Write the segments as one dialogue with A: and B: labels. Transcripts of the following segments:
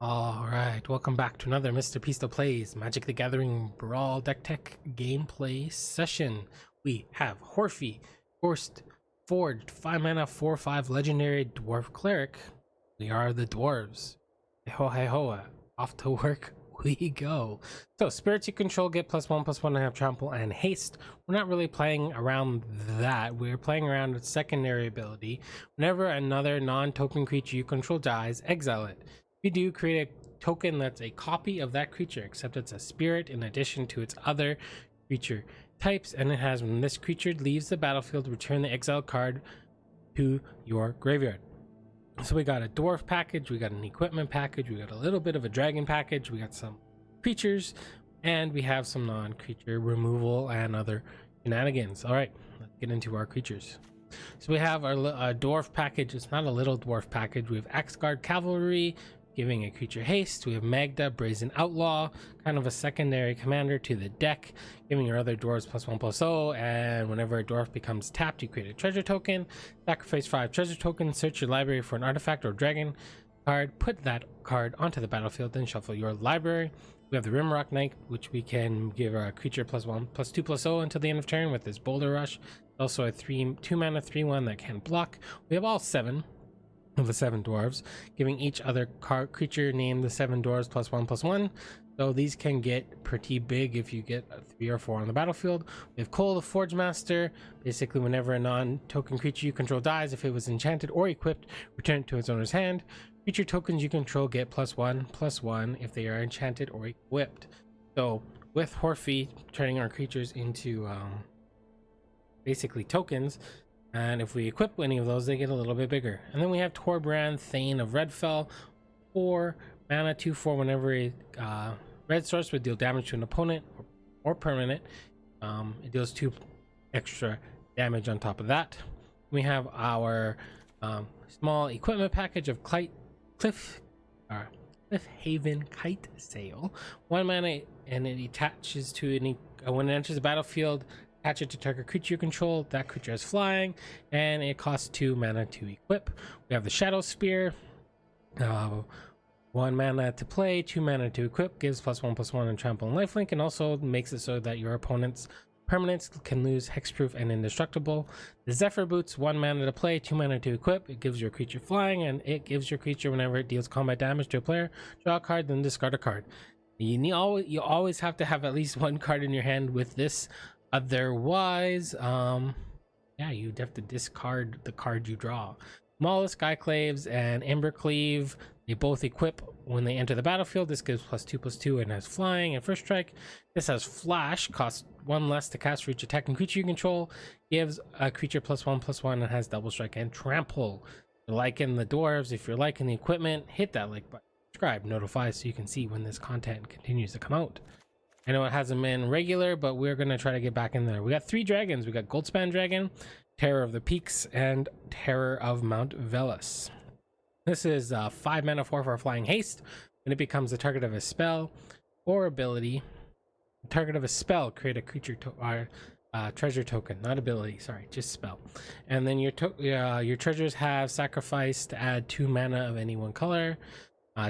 A: Alright, welcome back to another Mr. Pisto Plays Magic the Gathering Brawl Deck Tech gameplay session. We have Hofri Ghostforge, 5 mana, 4/5 legendary dwarf cleric. We are the dwarves. Hey ho, off to work we go. So, spirits you control get +1/+1 and have trample and haste. We're not really playing around that. We're playing around with secondary ability. Whenever another non-token creature you control dies, exile it. If you do, create a token that's a copy of that creature, except it's a spirit in addition to its other creature types, and it has, when this creature leaves the battlefield, return the exiled card to your graveyard. So we got a dwarf package, we got an equipment package, we got a little bit of a dragon package, we got some creatures, and we have some non-creature removal and other shenanigans. All right, let's get into our creatures. So we have our dwarf package. It's not a little dwarf package. We have Axguard Cavalry, giving a creature haste. We have Magda, Brazen Outlaw, kind of a secondary commander to the deck, giving your other dwarves +1/+0, and whenever a dwarf becomes tapped, you create a treasure token, sacrifice 5 treasure tokens, search your library for an artifact or dragon card, put that card onto the battlefield, then shuffle your library. We have the Rimrock Knight, which we can give a creature +1/+2/+0 until the end of turn with this Boulder Rush. Also a 2 mana 3/1 that can block. We have all 7 of the 7 dwarves, giving each other creature named the 7 dwarves +1/+1. So these can get pretty big if you get 3 or 4 on the battlefield. We have Cole the Forge Master. Basically, whenever a non-token creature you control dies, if it was enchanted or equipped, return it to its owner's hand. Creature tokens you control get +1/+1 if they are enchanted or equipped. So with Hofri turning our creatures into basically tokens, and if we equip any of those, they get a little bit bigger. And then we have Torbrand, Thane of Redfell, 4 mana, 2/4. Whenever a red source would deal damage to an opponent or permanent, it deals 2 extra damage on top of that. We have our small equipment package of Cliffhaven Kite Sail, 1 mana, and it attaches to any when it enters the battlefield. Attach it to target creature you control. That creature has flying, and it costs 2 mana to equip. We have the Shadow Spear, 1 mana to play, 2 mana to equip, gives +1/+1 and trample and lifelink, and also makes it so that your opponent's permanents can lose hexproof and indestructible. The Zephyr Boots, 1 mana to play, 2 mana to equip. It gives your creature flying, and it gives your creature, whenever it deals combat damage to a player, draw a card, then discard a card. You always have to have at least 1 card in your hand with this. Otherwise, yeah, you'd have to discard the card you draw. Mollusk, Skyclaves, and Embercleave, they both equip when they enter the battlefield. This gives +2/+2 and has flying and first strike. This has flash, costs 1 less to cast for each attacking creature you control, gives a creature +1/+1 and has double strike and trample. If you're liking the dwarves, if you're liking the equipment, hit that like button, subscribe, notify so you can see when this content continues to come out. I know it hasn't been regular, but we're going to try to get back in there. We got 3 dragons. We got Goldspan Dragon, Terror of the Peaks, and Terror of Mount Velas. This is 5 mana 4/4 flying haste. When it becomes the target of a spell or ability, the target of a spell, create a creature treasure token, not ability, sorry, just spell. And then your treasures have sacrifice to add 2 mana of any one color.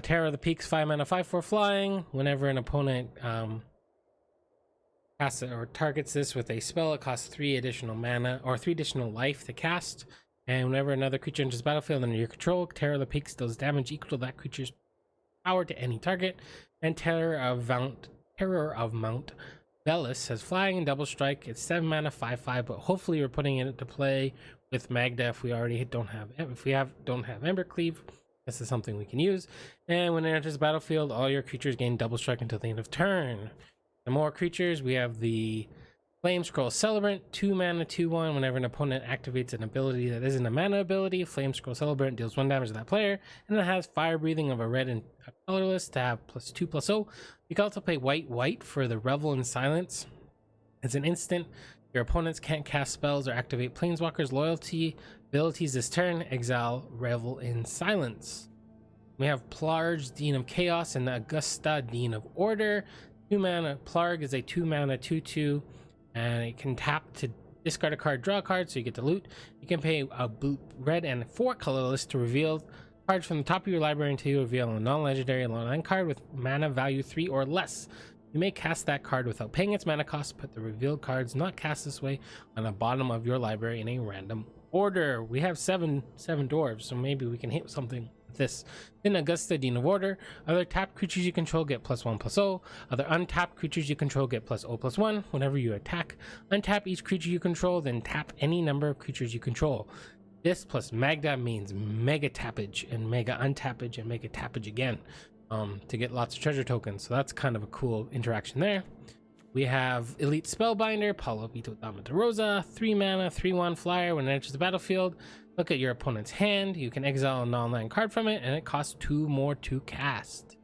A: Terror of the Peaks, 5 mana 5/4 flying. Whenever an opponent casts it or targets this with a spell, it costs 3 additional mana or 3 additional life to cast. And whenever another creature enters the battlefield under your control, Terror of the Peaks does damage equal to that creature's power to any target. And Terror of Mount Velas has flying and double strike. It's 7 mana 5/5, but hopefully we're putting it into play with Magda if we already don't have Embercleave. This is something we can use. And when it enters the battlefield, all your creatures gain double strike until the end of turn. The more creatures, we have the Flame Scroll Celebrant, 2 mana 2/1. Whenever an opponent activates an ability that isn't a mana ability, Flame Scroll Celebrant deals 1 damage to that player, and it has Fire Breathing of a red and a colorless to have +2/+0. You can also play white for the Revel in Silence. As an instant, your opponents can't cast spells or activate Planeswalkers' loyalty abilities this turn. Exile Revel in Silence. We have Plarge, Dean of Chaos, and Augusta, Dean of Order. 2 mana. Plarg is a 2 mana 2/2, and it can tap to discard a card, draw a card, so you get to loot. You can pay a red and 4 colorless to reveal cards from the top of your library until you reveal a non-legendary land card with mana value 3 or less. You may cast that card without paying its mana cost. Put the revealed cards not cast this way on the bottom of your library in a random order. We have seven dwarves, so maybe we can hit something with this. Then Augusta, Dean of Order. Other tapped creatures you control get +1/+0. Other untapped creatures you control get +0/+1. Whenever you attack, untap each creature you control, then tap any number of creatures you control. This plus Magda means mega tappage and mega untappage and mega tappage again, to get lots of treasure tokens. So that's kind of a cool interaction there. We have Elite Spellbinder, Paulo Vito Dama de Rosa, 3 mana, 3/1 flyer. When it enters the battlefield, look at your opponent's hand. You can exile a non-land card from it, and it costs 2 more to cast.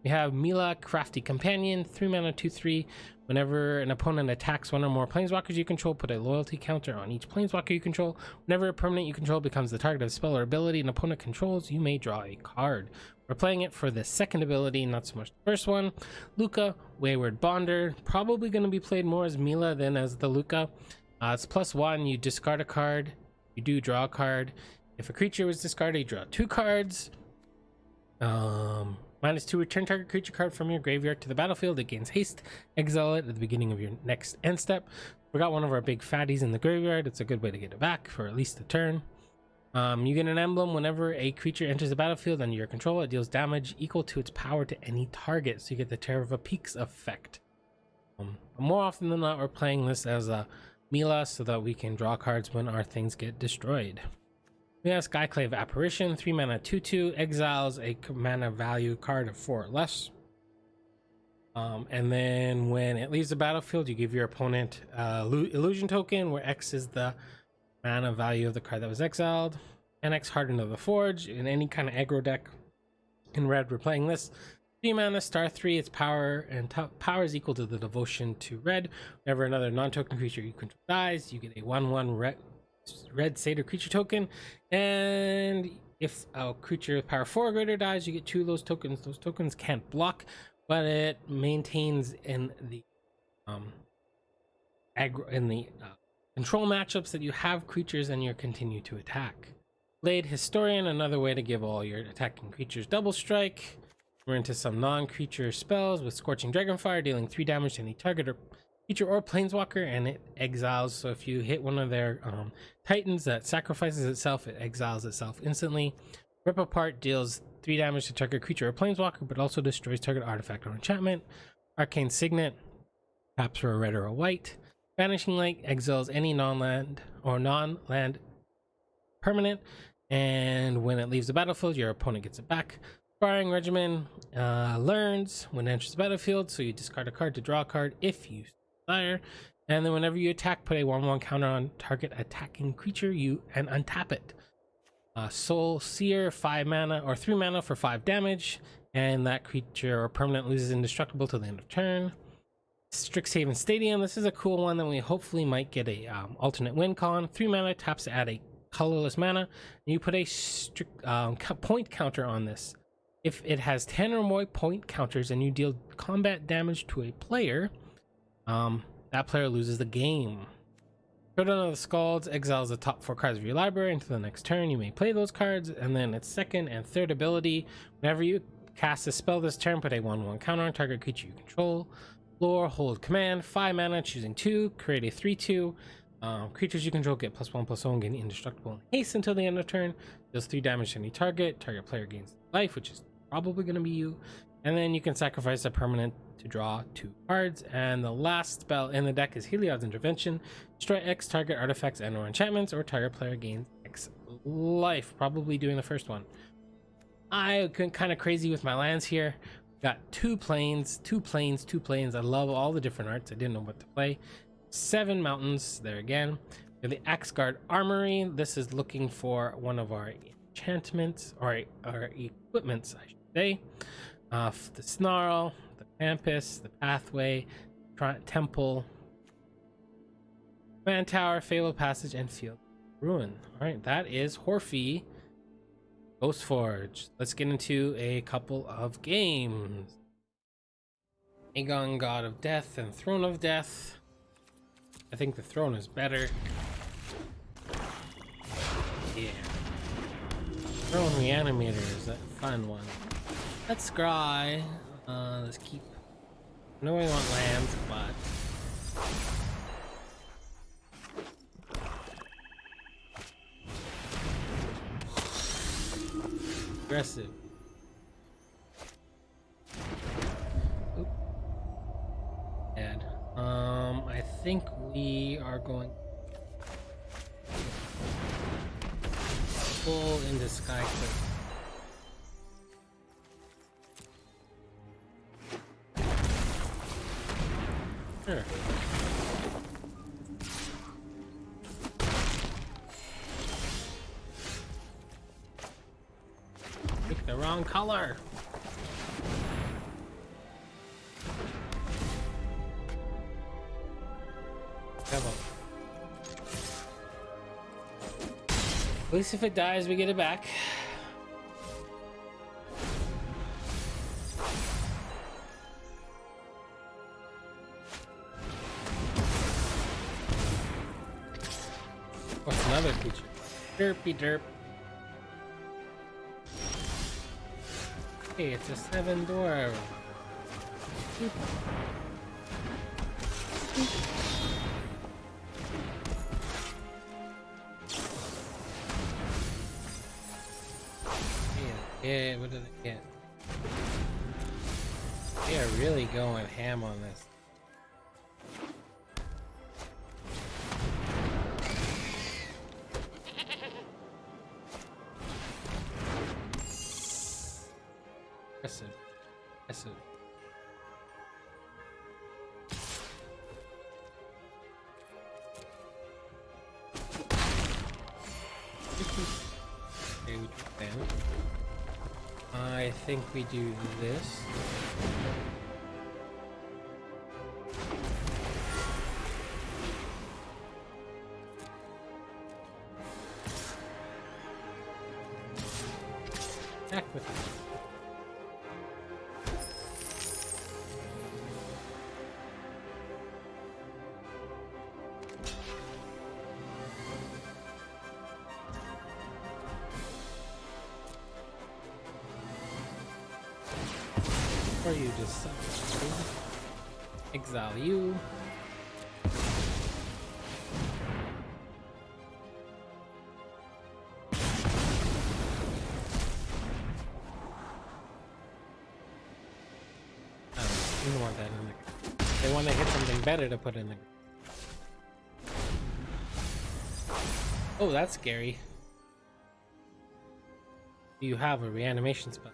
A: We have Mila, Crafty Companion, 3 mana, 2/3. Whenever an opponent attacks one or more planeswalkers you control, put a loyalty counter on each planeswalker you control. Whenever a permanent you control becomes the target of a spell or ability an opponent controls, you may draw a card. We're playing it for the second ability, not so much the first one. Luca, Wayward Bonder, probably going to be played more as Mila than as the Luca. It's +1, you discard a card, you do draw a card. If a creature was discarded, you draw 2 cards. -2, return target creature card from your graveyard to the battlefield. It gains haste. Exile it at the beginning of your next end step. We got one of our big fatties in the graveyard. It's a good way to get it back for at least a turn. You get an emblem whenever a creature enters the battlefield under your control. It deals damage equal to its power to any target, so you get the Terror of a Peaks effect. More often than not, we're playing this as a Mila so that we can draw cards when our things get destroyed. We have Skyclave Apparition, 3 mana, 2/2, exiles a mana value card of 4 or less. And then when it leaves the battlefield, you give your opponent illusion token, where X is the mana value of the card that was exiled. And X Hardened of the Forge. In any kind of aggro deck in red, we're playing this. 3 mana, star 3, its power and power is equal to the devotion to red. Whenever another non-token creature you control dies, you get a 1/1 red satyr creature token, and if a creature with power 4 or greater dies, you get 2 of those tokens. Those tokens can't block, but it maintains in the control matchups that you have creatures and you continue to attack. Blade Historian, another way to give all your attacking creatures double strike. We're into some non-creature spells with Scorching Dragonfire, dealing 3 damage to any target or creature or planeswalker, and it exiles. So if you hit one of their titans that sacrifices itself, it exiles itself instantly. Rip Apart deals 3 damage to target creature or planeswalker, but also destroys target artifact or enchantment. Arcane Signet taps for a red or a white. Vanishing Light exiles any non-land permanent, and when it leaves the battlefield, your opponent gets it back. Sparring Regimen learns when it enters the battlefield, so you discard a card to draw a card if you desire, and then whenever you attack, put a 1/1 counter on target attacking creature and untap it. Soul Seer, 5 mana or 3 mana for 5 damage, and that creature or permanent loses indestructible till the end of turn. Strixhaven Stadium, this is a cool one that we hopefully might get a alternate win con. 3 mana, taps to add a colorless mana, and you put a point counter on this. If it has 10 or more point counters and you deal combat damage to a player, that player loses the game. Showdown of the Scalds exiles the top 4 cards of your library. Until the next turn, you may play those cards, and then its second and third ability, whenever you cast a spell this turn, put a 1/1 counter on target creature you control. Lorehold Command, 5 mana, choosing 2, create a 3/2. Creatures you control get +1/+0 and gain indestructible and haste until the end of turn. Deals 3 damage to any target. Target player gains life, which is probably going to be you. And then you can sacrifice a permanent to draw 2 cards. And the last spell in the deck is Heliod's Intervention. Destroy X target artifacts and or enchantments, or target player gains X life. Probably doing the first one. I went kind of crazy with my lands here. Got 2 plains, 2 plains, 2 plains. I love all the different arts. I didn't know what to play. 7 mountains there again. We have the Axguard Armory. This is looking for one of our enchantments, or our equipments, I should say. The Snarl, the Campus, the Pathway, Temple, Man Tower, Fabled Passage, and Field Ruin. Alright, that is Hofri Ghostforge. Let's get into a couple of games. Egon, God of Death, and Throne of Death. I think the throne is better. Yeah. Throwing reanimators, that fun one. Let's scry. Let's keep. I know we want lands, but aggressive. Oop. Bad. I think we are going full into Sky Cliff. Sure. Pick the wrong color. At least if it dies, we get it back. What's another creature? Derpy derp. Hey, it's a 7 dwarf. Yeah, what did I get? They are really going ham on this. Aggressive. Aggressive. Okay, we took damage. I think we do this. Attack with it. Or you just exile you. You don't want that in there. They want to hit something better to put in there. Oh, that's scary. You have a reanimation spell.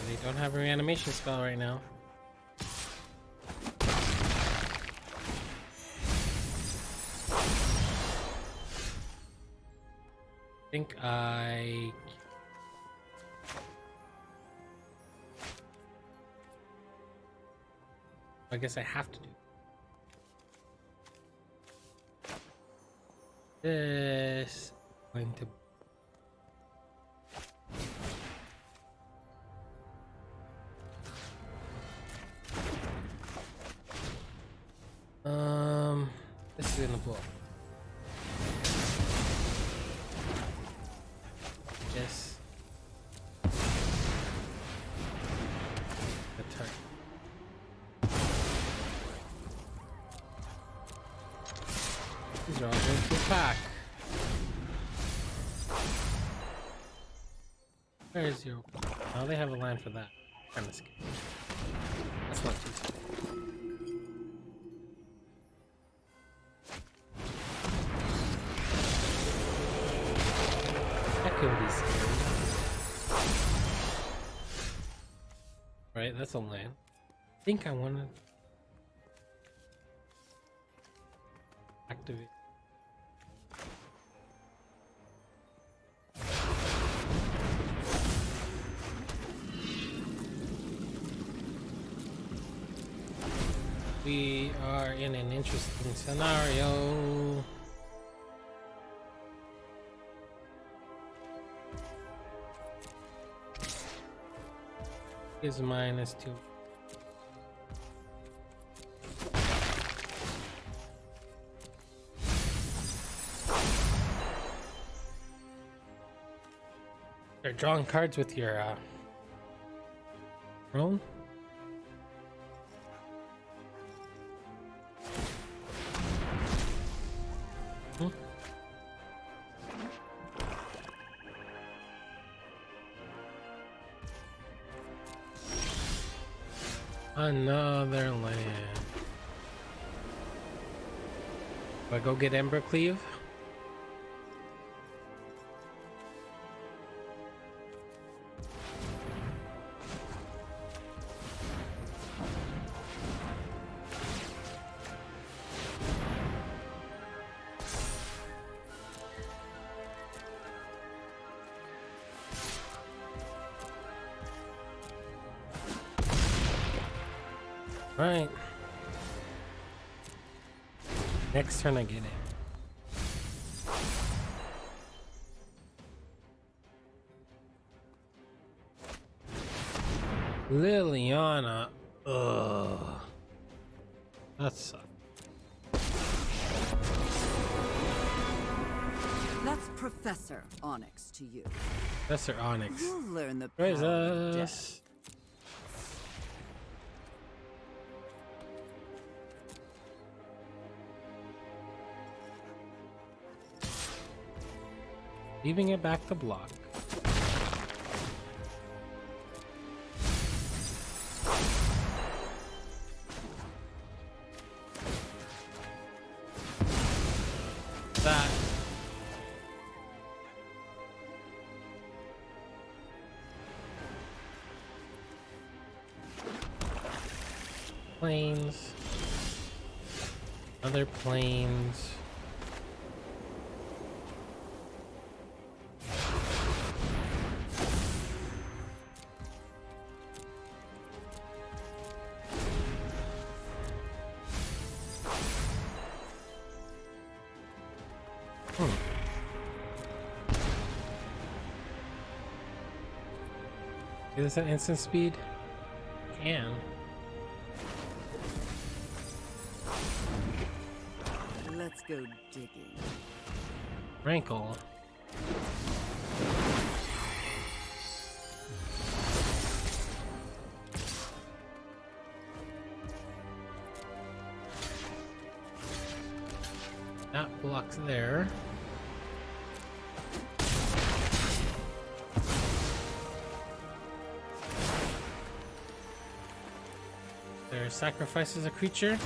A: They don't have a reanimation spell right now. I think I guess I have to do this. Going to this is gonna blow. Yes. Attack. These are all going to attack. Where is your? Oh, they have a line for that. Kind of scary. That's not too scary. Right, that's a land. I think I want to activate. We are in an interesting scenario. Is -2. Start drawing cards with your drone. Another land. Do I go get Ember Cleave? Right. Next turn I get it. Liliana. Ugh. That sucks.
B: That's Professor Onyx to you.
A: Professor Onyx.
B: You'll learn the
A: Where's
B: power of death.
A: us? Leaving it back to block. That. Planes. Other planes. Is this an instant speed? Can.
B: Let's go digging.
A: Rankle. That blocks there. There sacrifices a creature.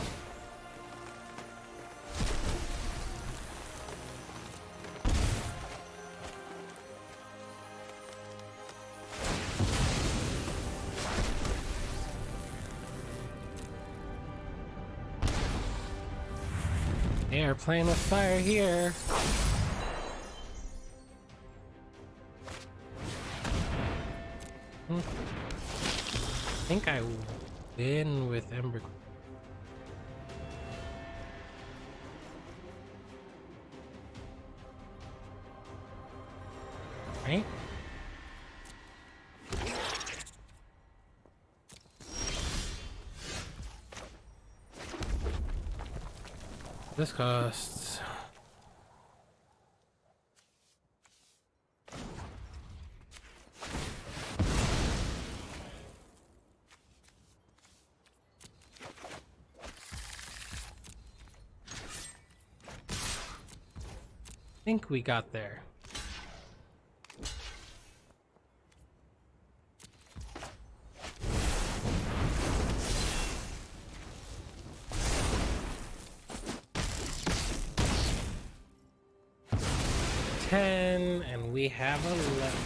A: They are playing with fire here. I think I win with Ember. Right? This costs I think we got there. And we have 11.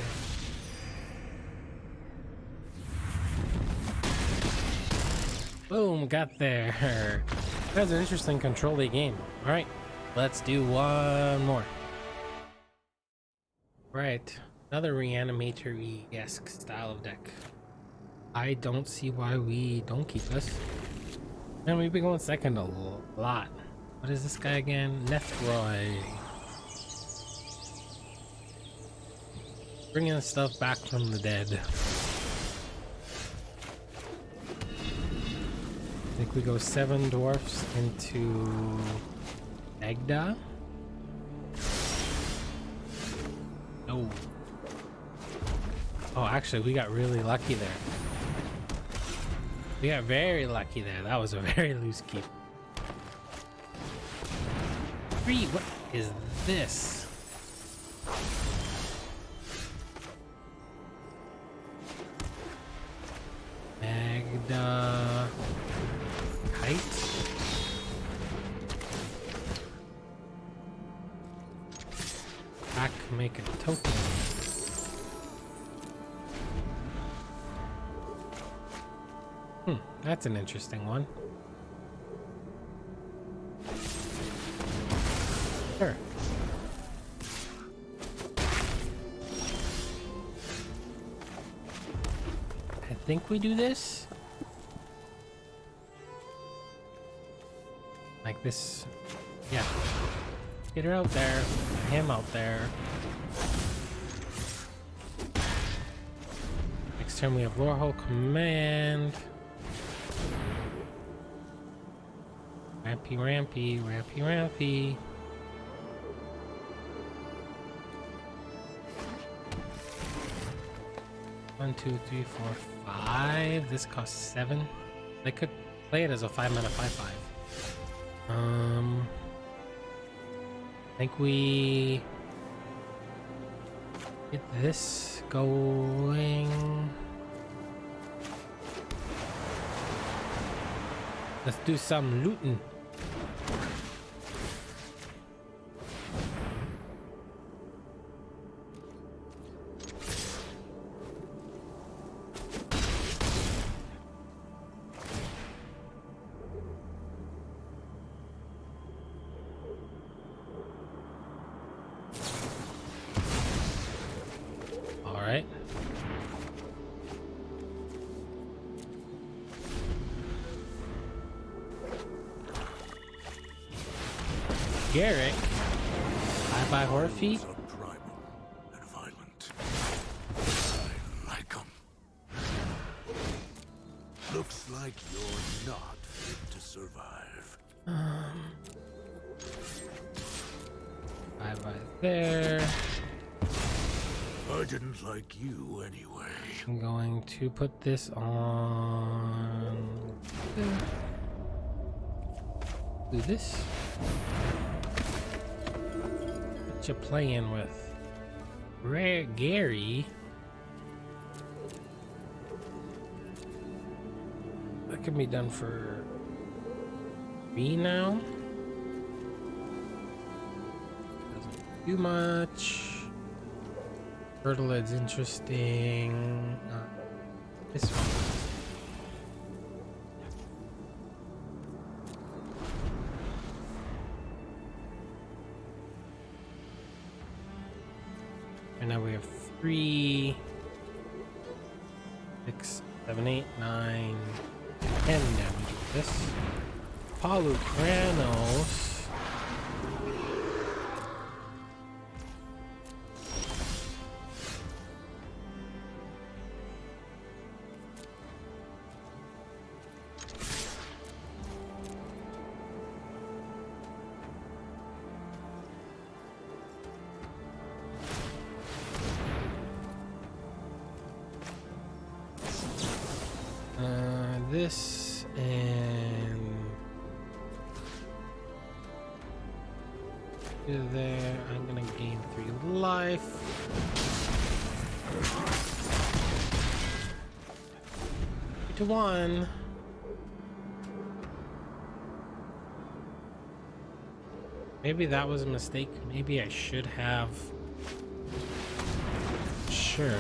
A: Boom, got there. That's an interesting control game. All right, let's do one more. Right, another reanimator-esque style of deck. I don't see why we don't keep this. And we've been going second a lot. What is this guy again? Nethroi. Bringing stuff back from the dead. I think we go 7 dwarfs into Agda. No. Oh, actually, we got really lucky there. We got very lucky there. That was a very loose keep. 3, what is this? Magda Kite. Back, make a token. That's an interesting one. Sure. I think we do this. Like this. Yeah. Get her out there. Him out there. Next turn we have Lorehold command. Rampy, rampy, rampy, rampy. One, 2, 3, 4, 5. This costs 7. They could play it as a 5-mana 5/5. I think we get this going. Let's do some looting. All right. Garrick. Bye-bye, Hofri.
C: So primal and violent. I like 'em. Looks like you're not fit to survive.
A: Bye-bye there.
C: I didn't like you anyway.
A: I'm going to put this on. Do this. What you playing with? Rare Gary. That can be done for me now. Doesn't do much. Turtlehead's interesting. This one. And now we have 3, 6, 7, 8, 9, 10 damage with this. Polukranos. This and do there. I'm gonna gain 3 life. Three to 1. Maybe that was a mistake. Maybe I should have. Sure.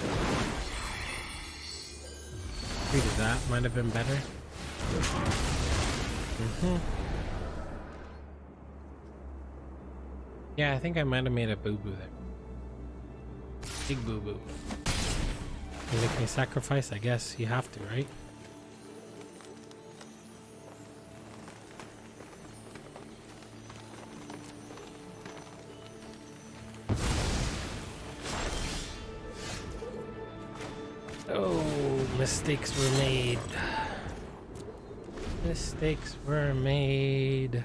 A: That might have been better. Yeah, I think I might have made a boo-boo there. Big boo-boo. You make me sacrifice? I guess you have to, right? Oh, mistakes were made. Mistakes were made.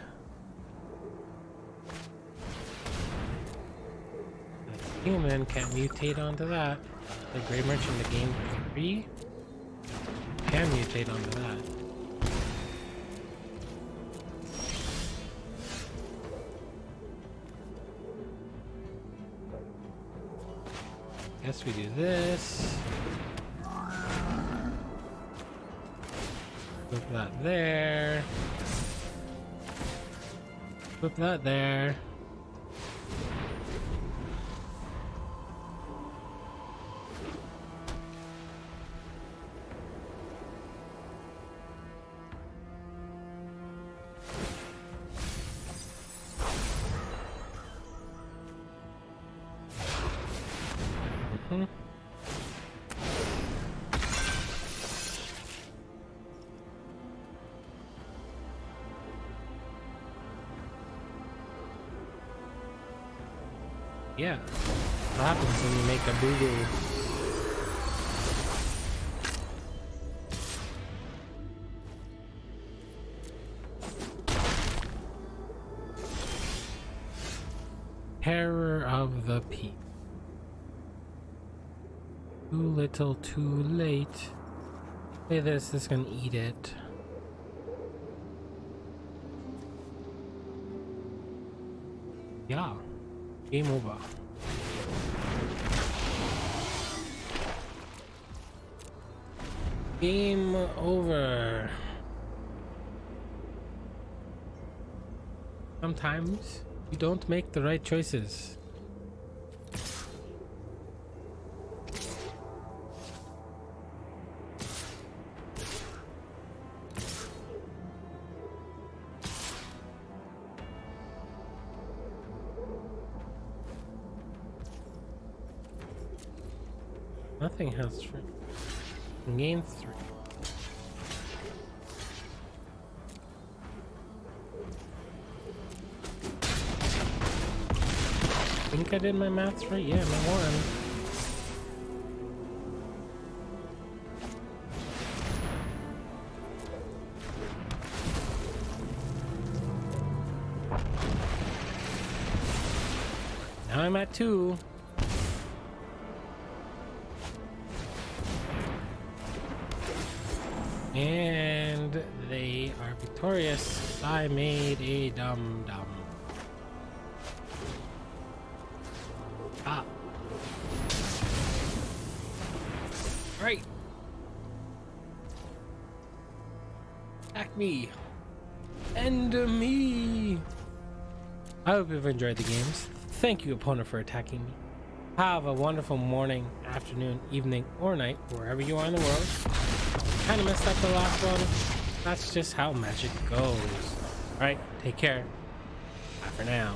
A: Human can't mutate onto that. The Grey Merchant the game 3 can mutate onto that. Guess we do this. Put that there. Put that there. Yeah, what happens when you make a boo-boo? Terror of the Peak. Too little, too late. Play this is gonna eat it. Yeah. Game over. Game over. Sometimes you don't make the right choices. Nothing has free. Game 3. Think I did my maths right? Yeah, my one. Now I'm at 2. And they are victorious. I made a dum-dum. Ah. Right. Attack me. End me. I hope you've enjoyed the games. Thank you, opponent, for attacking me. Have a wonderful morning, afternoon, evening, or night, wherever you are in the world. Kind of messed up the last one. That's just how magic goes. Alright, take care. Bye for now.